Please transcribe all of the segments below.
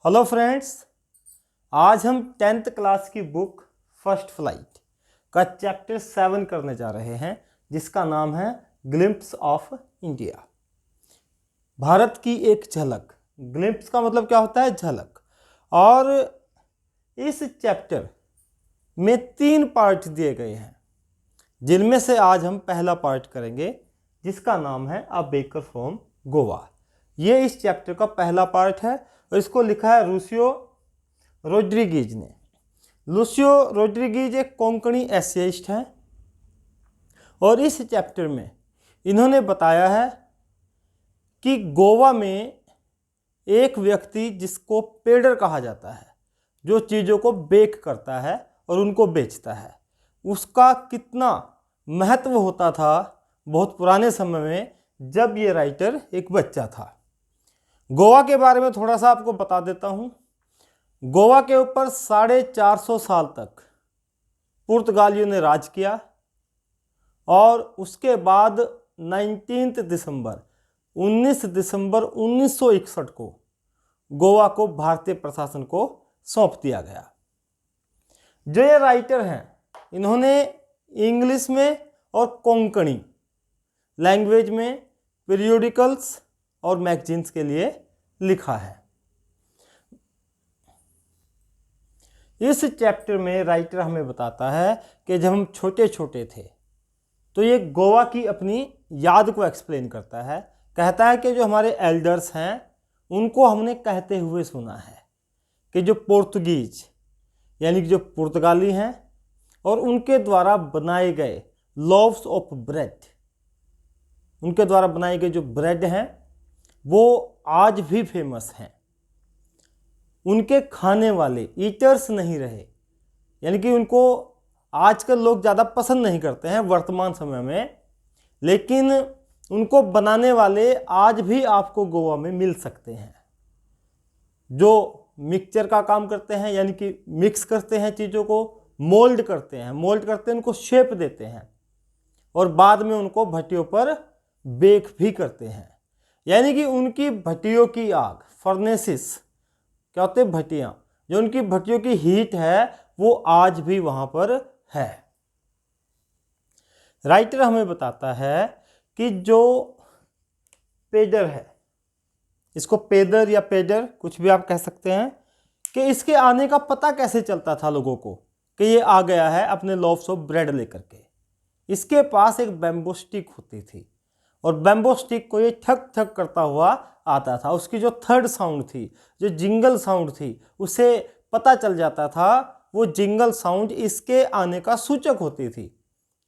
Hello friends, आज हम 10th class की बुक फर्स्ट फ्लाइट का चैप्टर 7 करने जा रहे हैं, जिसका नाम है ग्लिम्प्स ऑफ इंडिया। भारत की एक झलक। ग्लिम्प्स का मतलब क्या होता है? झलक। और इस चैप्टर में 3 पार्ट दिए गए हैं, जिनमें से आज हम पहला पार्ट करेंगे, जिसका नाम है अ बेकर फ्रॉम गोवा। ये इस चैप्टर का पहला पार्ट है और इसको लिखा है लूसियो रोड्रिगीज ने। लूसियो रोड्रिगीज एक कोंकणी एसेइस्ट हैं और इस चैप्टर में इन्होंने बताया है कि गोवा में एक व्यक्ति जिसको पेडर कहा जाता है, जो चीज़ों को बेक करता है और उनको बेचता है, उसका कितना महत्व होता था बहुत पुराने समय में, जब ये राइटर एक बच्चा था। गोवा के बारे में थोड़ा सा आपको बता देता हूँ। गोवा के ऊपर 450 साल तक पुर्तगालियों ने राज किया और उसके बाद 19 दिसंबर 1961 को गोवा को भारतीय प्रशासन को सौंप दिया गया। जो ये राइटर हैं, इन्होंने इंग्लिश में और कोंकणी लैंग्वेज में पीरियोडिकल्स और मैगजीन्स के लिए लिखा है। इस चैप्टर में राइटर हमें बताता है कि जब हम छोटे छोटे थे तो ये गोवा की अपनी याद को एक्सप्लेन करता है। कहता है कि जो हमारे एल्डर्स हैं उनको हमने कहते हुए सुना है कि जो पोर्तुगीज यानी कि जो पुर्तगाली हैं और उनके द्वारा बनाए गए लोव्स ऑफ ब्रेड, उनके द्वारा बनाए गए जो ब्रेड हैं वो आज भी फेमस हैं। उनके खाने वाले ईटर्स नहीं रहे, यानी कि उनको आजकल लोग ज़्यादा पसंद नहीं करते हैं वर्तमान समय में, लेकिन उनको बनाने वाले आज भी आपको गोवा में मिल सकते हैं, जो मिक्सचर का काम करते हैं, यानी कि मिक्स करते हैं चीज़ों को, मोल्ड करते हैं उनको शेप देते हैं और बाद में उनको भट्टियों पर बेक भी करते हैं। यानी कि उनकी भट्टियों की आग, फर्नेसिस क्या होते हैं? भट्टियाँ। जो उनकी भट्टियों की हीट है वो आज भी वहाँ पर है। राइटर हमें बताता है कि जो पेडर है, इसको पेदर या पेडर कुछ भी आप कह सकते हैं, कि इसके आने का पता कैसे चलता था लोगों को कि ये आ गया है अपने लोव्स ऑफ ब्रेड लेकर के। इसके पास एक बैम्बू स्टिक होती थी और बैम्बू स्टिक को ये ठक ठक करता हुआ आता था। उसकी जो थर्ड साउंड थी, जो जिंगल साउंड थी, उसे पता चल जाता था, वो जिंगल साउंड इसके आने का सूचक होती थी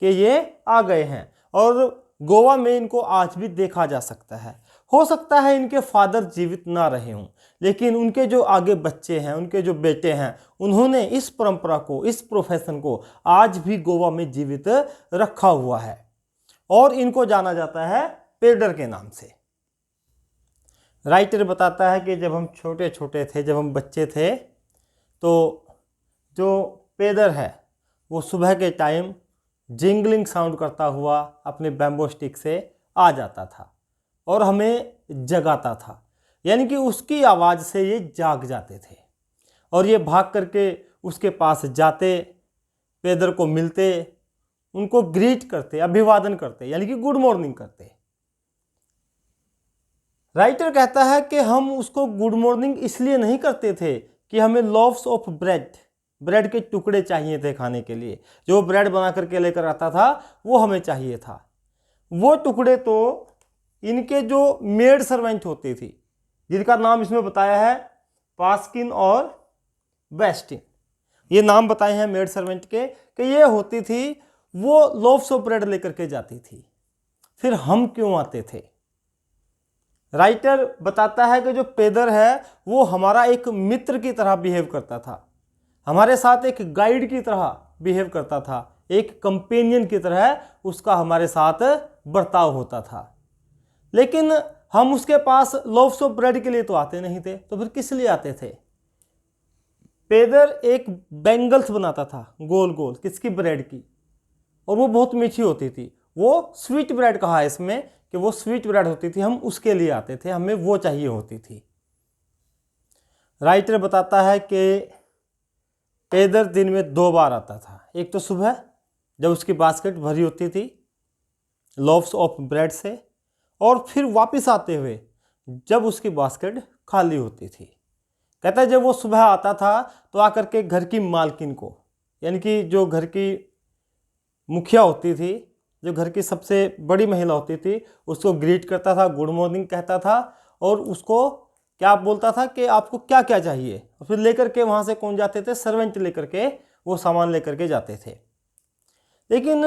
कि ये आ गए हैं। और गोवा में इनको आज भी देखा जा सकता है। हो सकता है इनके फादर जीवित ना रहे हों, लेकिन उनके जो आगे बच्चे हैं, उनके जो बेटे हैं, उन्होंने इस परंपरा को, इस प्रोफेशन को आज भी गोवा में जीवित रखा हुआ है और इनको जाना जाता है पेडर के नाम से। राइटर बताता है कि जब हम छोटे छोटे थे, जब हम बच्चे थे, तो जो पेडर है वो सुबह के टाइम जिंगलिंग साउंड करता हुआ अपने बैम्बो स्टिक से आ जाता था और हमें जगाता था। यानी कि उसकी आवाज़ से ये जाग जाते थे और ये भाग करके उसके पास जाते, पेडर को मिलते, उनको ग्रीट करते, अभिवादन करते, यानी कि गुड मॉर्निंग करते। राइटर कहता है कि हम उसको गुड मॉर्निंग इसलिए नहीं करते थे कि हमें लोव्स ऑफ ब्रेड के टुकड़े चाहिए थे खाने के लिए। जो ब्रेड बना करके लेकर आता था वो हमें चाहिए था। वो टुकड़े तो इनके जो मेड सर्वेंट होती थी, जिनका नाम इसमें बताया है पास्किन और बेस्टिन, ये नाम बताए हैं मेड सर्वेंट के, कि ये होती थी, वो लोव्स ऑफ ब्रेड लेकर के जाती थी। फिर हम क्यों आते थे? राइटर बताता है कि जो पेदर है वो हमारा एक मित्र की तरह बिहेव करता था, हमारे साथ एक गाइड की तरह बिहेव करता था, एक कंपेनियन की तरह उसका हमारे साथ बर्ताव होता था। लेकिन हम उसके पास लोव्स ऑफ ब्रेड के लिए तो आते नहीं थे, तो फिर किस लिए आते थे? पेदर एक बैंगल्स बनाता था गोल गोल, किसकी? ब्रेड की, और वो बहुत मीठी होती थी। वो स्वीट ब्रेड कहा है इसमें कि वो स्वीट ब्रेड होती थी, हम उसके लिए आते थे, हमें वो चाहिए होती थी। राइटर बताता है कि पेदर दिन में 2 बार आता था। एक तो सुबह जब उसकी बास्केट भरी होती थी लोव्स ऑफ ब्रेड से, और फिर वापस आते हुए जब उसकी बास्केट खाली होती थी। कहता है जब वो सुबह आता था तो आकर के घर की मालकिन को, यानी कि जो घर की मुखिया होती थी, जो घर की सबसे बड़ी महिला होती थी, उसको ग्रीट करता था, गुड मॉर्निंग कहता था, और उसको क्या बोलता था कि आपको क्या क्या चाहिए, और फिर लेकर के वहाँ से कौन जाते थे, सर्वेंट लेकर के वो सामान लेकर के जाते थे। लेकिन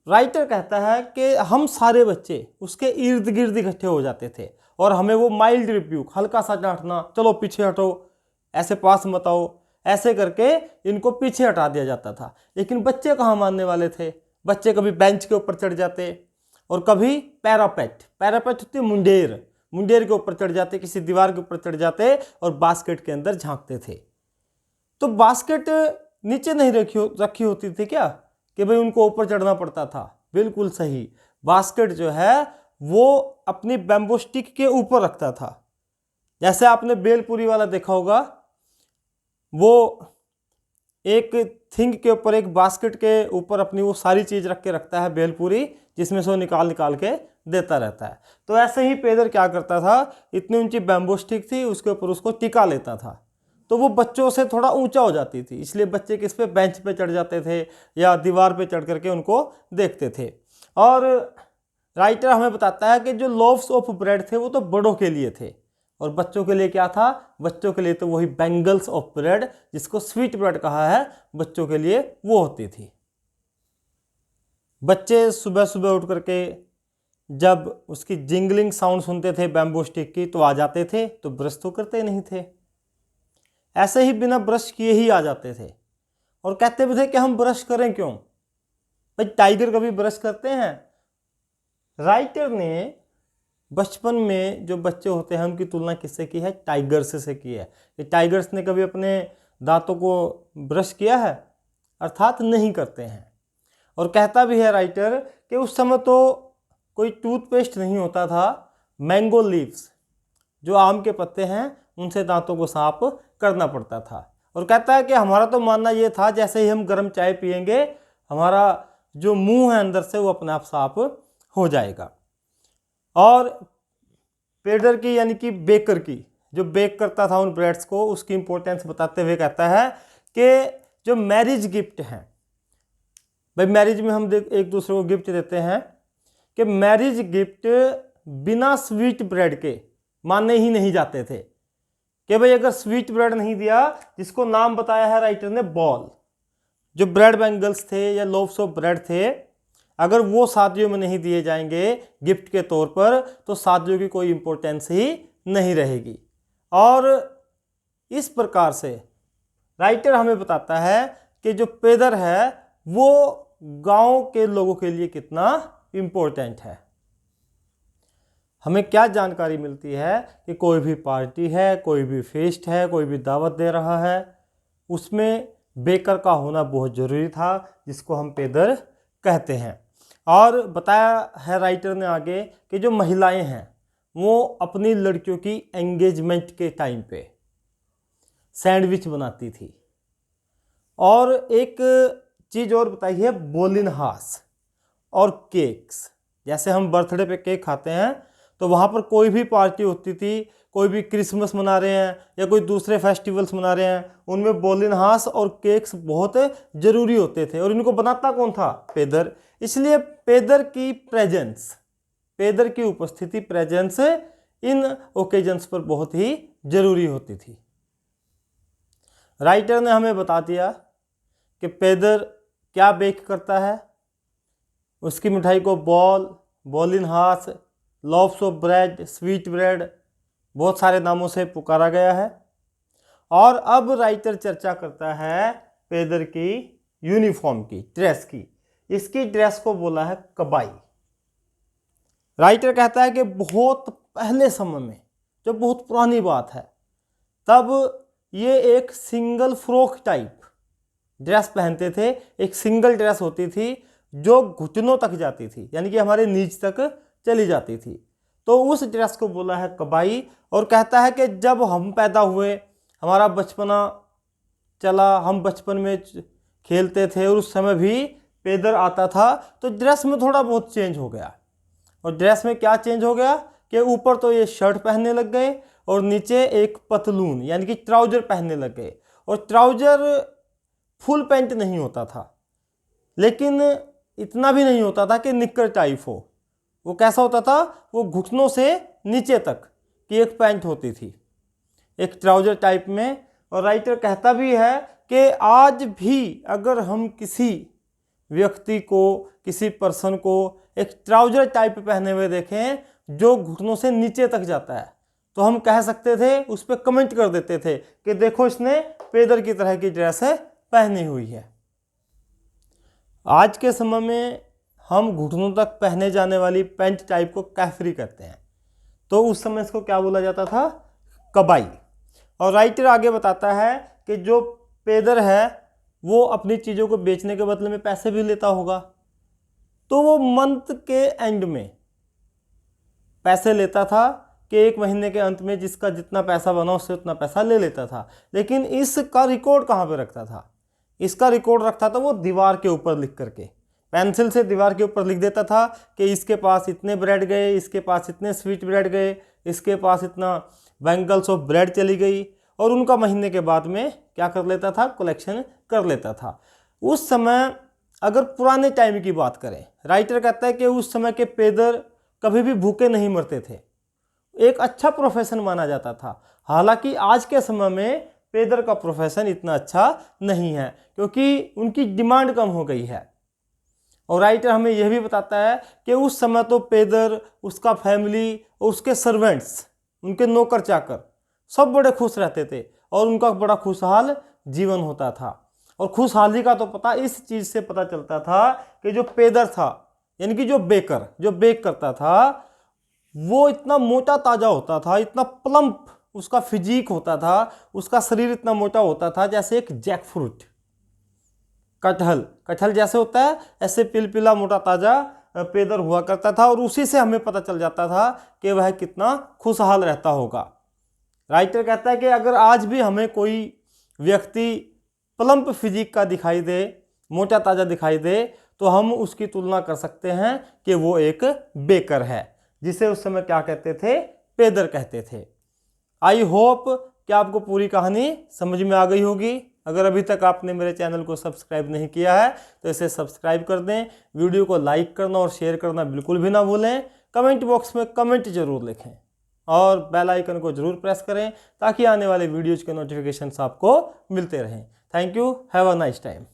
राइटर कहता है कि हम सारे बच्चे उसके इर्द गिर्द इकट्ठे हो जाते थे और हमें वो माइल्ड रिब्यूक, हल्का सा डांटना, चलो पीछे हटो, ऐसे पास मत आओ, ऐसे करके इनको पीछे हटा दिया जाता था। लेकिन बच्चे कहाँ मानने वाले थे। बच्चे कभी बेंच के ऊपर चढ़ जाते और कभी पैरापेट होती है मुंडेर के ऊपर चढ़ जाते, किसी दीवार के ऊपर चढ़ जाते और बास्केट के अंदर झांकते थे। तो बास्केट नीचे नहीं रखी होती थी क्या कि भाई उनको ऊपर चढ़ना पड़ता था। बिल्कुल सही, बास्केट जो है वो अपनी बैम्बू स्टिक के ऊपर रखता था। जैसे आपने बेलपुरी वाला देखा होगा, वो एक थिंग के ऊपर, एक बास्केट के ऊपर अपनी वो सारी चीज रख के रखता है बेलपुरी, जिसमें से वो निकाल के देता रहता है। तो ऐसे ही पेदर क्या करता था, इतनी ऊंची बैम्बू स्टिक थी, उसके ऊपर उसको टिका लेता था, तो वो बच्चों से थोड़ा ऊंचा हो जाती थी, इसलिए बच्चे किस पे, बेंच पे चढ़ जाते थे या दीवार पे चढ़ करके उनको देखते थे। और राइटर हमें बताता है कि जो लोव्स ऑफ ब्रेड थे वो तो बड़ों के लिए थे, और बच्चों के लिए क्या था, बच्चों के लिए तो वही बैंगल्स ऑफ ब्रेड, जिसको स्वीट ब्रेड कहा है, बच्चों के लिए वो होती थी। बच्चे सुबह सुबह उठ करके जब उसकी जिंगलिंग साउंड सुनते थे बैम्बू स्टिक की तो आ जाते थे, तो ब्रश तो करते नहीं थे, ऐसे ही बिना ब्रश किए ही आ जाते थे, और कहते भी थे कि हम ब्रश करें क्यों, भाई टाइगर कभी ब्रश करते हैं। राइटर ने बचपन में जो बच्चे होते हैं उनकी तुलना किससे की है, टाइगर्स से की है। कि टाइगर्स ने कभी अपने दांतों को ब्रश किया है, अर्थात नहीं करते हैं। और कहता भी है राइटर कि उस समय तो कोई टूथपेस्ट नहीं होता था, मैंगो लीव्स जो आम के पत्ते हैं उनसे दांतों को साफ करना पड़ता था। और कहता है कि हमारा तो मानना ये था जैसे ही हम गर्म चाय पियेंगे हमारा जो मुंह है अंदर से वो अपने आप साफ हो जाएगा। और पेडर की यानी कि बेकर की, जो बेक करता था उन ब्रेड्स को, उसकी इंपॉर्टेंस बताते हुए कहता है कि जो मैरिज गिफ्ट हैं, भाई मैरिज में हम एक दूसरे को गिफ्ट देते हैं, कि मैरिज गिफ्ट बिना स्वीट ब्रेड के माने ही नहीं जाते थे। कि भाई अगर स्वीट ब्रेड नहीं दिया, जिसको नाम बताया है राइटर ने बॉल, जो ब्रेड बैंगल्स थे या लोव्स ऑफ ब्रेड थे, अगर वो शादियों में नहीं दिए जाएंगे गिफ्ट के तौर पर तो शादियों की कोई इंपॉर्टेंस ही नहीं रहेगी। और इस प्रकार से राइटर हमें बताता है कि जो पेदर है वो गांव के लोगों के लिए कितना इंपॉर्टेंट है। हमें क्या जानकारी मिलती है कि कोई भी पार्टी है, कोई भी फेस्ट है, कोई भी दावत दे रहा है, उसमें बेकर का होना बहुत ज़रूरी था, जिसको हम पेदर कहते हैं। और बताया है राइटर ने आगे कि जो महिलाएं हैं वो अपनी लड़कियों की एंगेजमेंट के टाइम पे सैंडविच बनाती थी। और एक चीज़ और बताई है, बोलिनहास और केक्स। जैसे हम बर्थडे पे केक खाते हैं तो वहाँ पर कोई भी पार्टी होती थी, कोई भी क्रिसमस मना रहे हैं या कोई दूसरे फेस्टिवल्स मना रहे हैं, उनमें बोलिनहास और केक्स बहुत ज़रूरी होते थे। और इनको बनाता कौन था, पेदर। इसलिए पेदर की प्रेजेंस, पेदर की उपस्थिति, प्रेजेंस इन ओकेजन्स पर बहुत ही ज़रूरी होती थी। राइटर ने हमें बता दिया कि पेदर क्या बेक करता है। उसकी मिठाई को बॉल, बोलिनहास, loaves of bread, sweet bread, बहुत सारे नामों से पुकारा गया है। और अब राइटर चर्चा करता है पेदर की यूनिफॉर्म की, ड्रेस की। इसकी ड्रेस को बोला है कबाई। राइटर कहता है कि बहुत पहले समय में, जो बहुत पुरानी बात है, तब ये एक सिंगल फ्रॉक टाइप ड्रेस पहनते थे। एक सिंगल ड्रेस होती थी जो घुटनों तक जाती थी, यानी कि हमारे नीच तक चली जाती थी। तो उस ड्रेस को बोला है कबाई। और कहता है कि जब हम पैदा हुए हमारा बचपना चला, हम बचपन में खेलते थे और उस समय भी पेदर आता था, तो ड्रेस में थोड़ा बहुत चेंज हो गया। और ड्रेस में क्या चेंज हो गया कि ऊपर तो ये शर्ट पहनने लग गए और नीचे एक पतलून यानी कि ट्राउजर पहनने लग गए। और ट्राउजर फुल पैंट नहीं होता था, लेकिन इतना भी नहीं होता था कि निक्कर टाइप हो। वो कैसा होता था, वो घुटनों से नीचे तक की एक पैंट होती थी, एक ट्राउजर टाइप में। और राइटर कहता भी है कि आज भी अगर हम किसी व्यक्ति को, किसी पर्सन को एक ट्राउजर टाइप पहने हुए देखें जो घुटनों से नीचे तक जाता है, तो हम कह सकते थे, उस पर कमेंट कर देते थे कि देखो इसने पेदर की तरह की ड्रेस पहनी हुई है। आज के समय में हम घुटनों तक पहने जाने वाली पैंट टाइप को कैफरी कहते हैं, तो उस समय इसको क्या बोला जाता था, कबाई। और राइटर आगे बताता है कि जो पेदर है वो अपनी चीज़ों को बेचने के बदले में पैसे भी लेता होगा, तो वो मंथ के एंड में पैसे लेता था कि एक महीने के अंत में जिसका जितना पैसा बना उससे उतना पैसा ले लेता था। लेकिन इसका रिकॉर्ड कहाँ पे रखता था, इसका रिकॉर्ड रखता था वो दीवार के ऊपर लिख करके, पेंसिल से दीवार के ऊपर लिख देता था कि इसके पास इतने ब्रेड गए, इसके पास इतने स्वीट ब्रेड गए, इसके पास इतना बैंगल्स ऑफ ब्रेड चली गई, और उनका महीने के बाद में क्या कर लेता था, कलेक्शन कर लेता था। उस समय अगर पुराने टाइम की बात करें, राइटर कहता है कि उस समय के पेदर कभी भी भूखे नहीं मरते थे, एक अच्छा प्रोफेशन माना जाता था। हालांकि आज के समय में पेदर का प्रोफेशन इतना अच्छा नहीं है क्योंकि उनकी डिमांड कम हो गई है। और राइटर हमें यह भी बताता है कि उस समय तो पेदर, उसका फैमिली और उसके सर्वेंट्स, उनके नौकर चाकर सब बड़े खुश रहते थे और उनका बड़ा खुशहाल जीवन होता था। और खुशहाली का तो पता इस चीज़ से पता चलता था कि जो पेदर था यानी कि जो बेकर, जो बेक करता था, वो इतना मोटा ताजा होता था, इतना प्लम्प उसका फिजिक होता था, उसका शरीर इतना मोटा होता था जैसे एक जैक फ्रूट, कटहल जैसे होता है, ऐसे पिलपिला मोटा ताजा पेदर हुआ करता था। और उसी से हमें पता चल जाता था कि वह कितना खुशहाल रहता होगा। राइटर कहता है कि अगर आज भी हमें कोई व्यक्ति प्लम्प फिजिक का दिखाई दे, मोटा ताजा दिखाई दे, तो हम उसकी तुलना कर सकते हैं कि वो एक बेकर है, जिसे उस समय क्या कहते थे, पेदर कहते थे। आई होप कि आपको पूरी कहानी समझ में आ गई होगी। अगर अभी तक आपने मेरे चैनल को सब्सक्राइब नहीं किया है तो इसे सब्सक्राइब कर दें, वीडियो को लाइक करना और शेयर करना बिल्कुल भी ना भूलें, कमेंट बॉक्स में कमेंट जरूर लिखें और बेल आइकन को जरूर प्रेस करें ताकि आने वाले वीडियोज़ के नोटिफिकेशंस आपको मिलते रहें। Thank you, have a nice time.